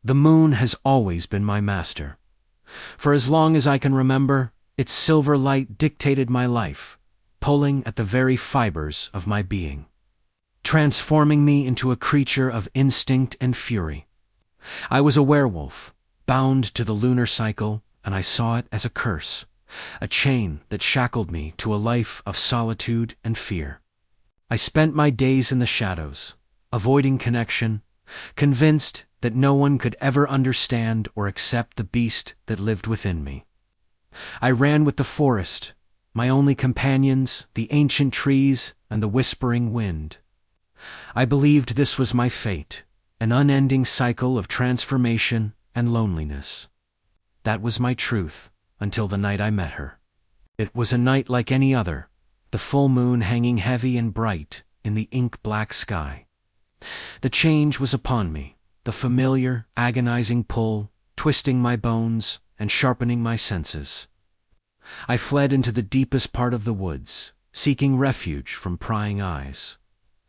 The moon has always been my master. For as long as I can remember, its silver light dictated my life, pulling at the very fibers of my being, transforming me into a creature of instinct and fury. I was a werewolf, bound to the lunar cycle, and I saw it as a curse, a chain that shackled me to a life of solitude and fear. I spent my days in the shadows, avoiding connection, convinced that no one could ever understand or accept the beast that lived within me. I ran with the forest, my only companions, the ancient trees and the whispering wind. I believed this was my fate, an unending cycle of transformation and loneliness. That was my truth, until the night I met her. It was a night like any other, the full moon hanging heavy and bright in the ink-black sky. The change was upon me, the familiar, agonizing pull, twisting my bones and sharpening my senses. I fled into the deepest part of the woods, seeking refuge from prying eyes.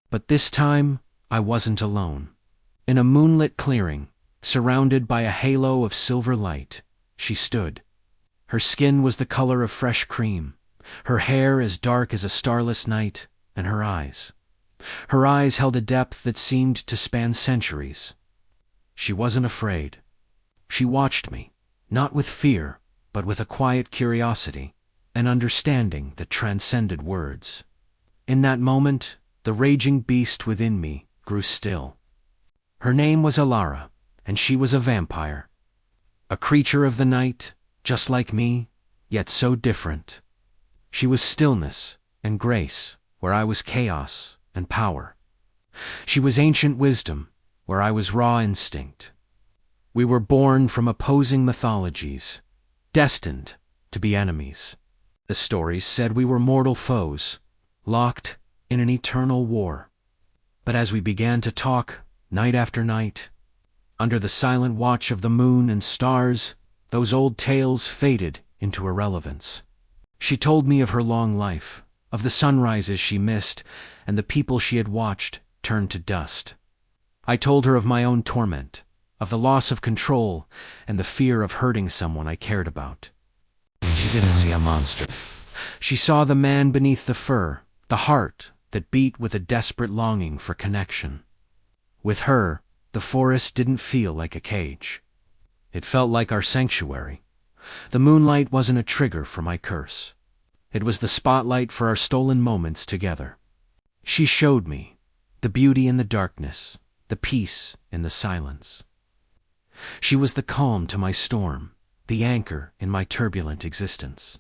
But this time, I wasn't alone. In a moonlit clearing, surrounded by a halo of silver light, she stood. Her skin was the color of fresh cream, her hair as dark as a starless night, and her eyes held a depth that seemed to span centuries. She wasn't afraid. She watched me, not with fear, but with a quiet curiosity, an understanding that transcended words. In that moment, the raging beast within me grew still. Her name was Alara, and she was a vampire. A creature of the night, just like me, yet so different. She was stillness and grace, where I was chaos and power. She was ancient wisdom, where I was raw instinct. We were born from opposing mythologies, destined to be enemies. The stories said we were mortal foes, locked in an eternal war. But as we began to talk, night after night, under the silent watch of the moon and stars, those old tales faded into irrelevance. She told me of her long life, of the sunrises she missed, and the people she had watched turn to dust. I told her of my own torment, of the loss of control, and the fear of hurting someone I cared about. She didn't see a monster. She saw the man beneath the fur, the heart that beat with a desperate longing for connection. With her, the forest didn't feel like a cage. It felt like our sanctuary. The moonlight wasn't a trigger for my curse. It was the spotlight for our stolen moments together. She showed me the beauty in the darkness, the peace in the silence. She was the calm to my storm, the anchor in my turbulent existence.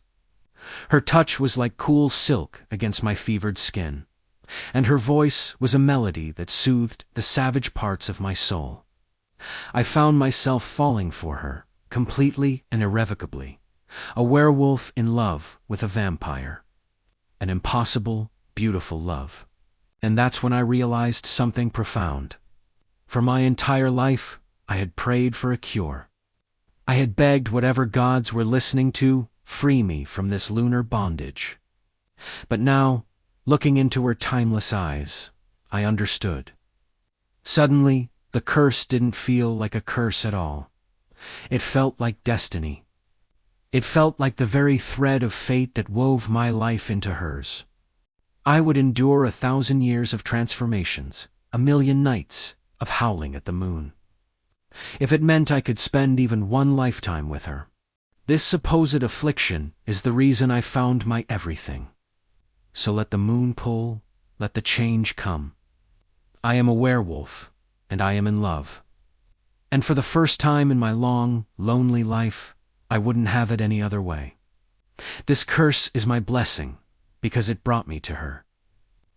Her touch was like cool silk against my fevered skin, and her voice was a melody that soothed the savage parts of my soul. I found myself falling for her, completely and irrevocably, a werewolf in love with a vampire. An impossible, beautiful love. And that's when I realized something profound. For my entire life, I had prayed for a cure. I had begged whatever gods were listening to free me from this lunar bondage. But now, looking into her timeless eyes, I understood. Suddenly, the curse didn't feel like a curse at all. It felt like destiny. It felt like the very thread of fate that wove my life into hers. I would endure 1,000 years of transformations, 1,000,000 nights of howling at the moon, if it meant I could spend even one lifetime with her. This supposed affliction is the reason I found my everything. So let the moon pull, let the change come. I am a werewolf, and I am in love. And for the first time in my long, lonely life, I wouldn't have it any other way. This curse is my blessing, because it brought me to her.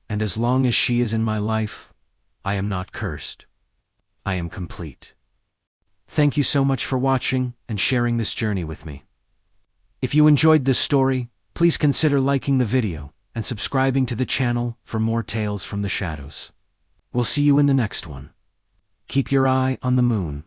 And as long as she is in my life, I am not cursed. I am complete. Thank you so much for watching and sharing this journey with me. If you enjoyed this story, please consider liking the video and subscribing to the channel for more tales from the shadows. We'll see you in the next one. Keep your eye on the moon.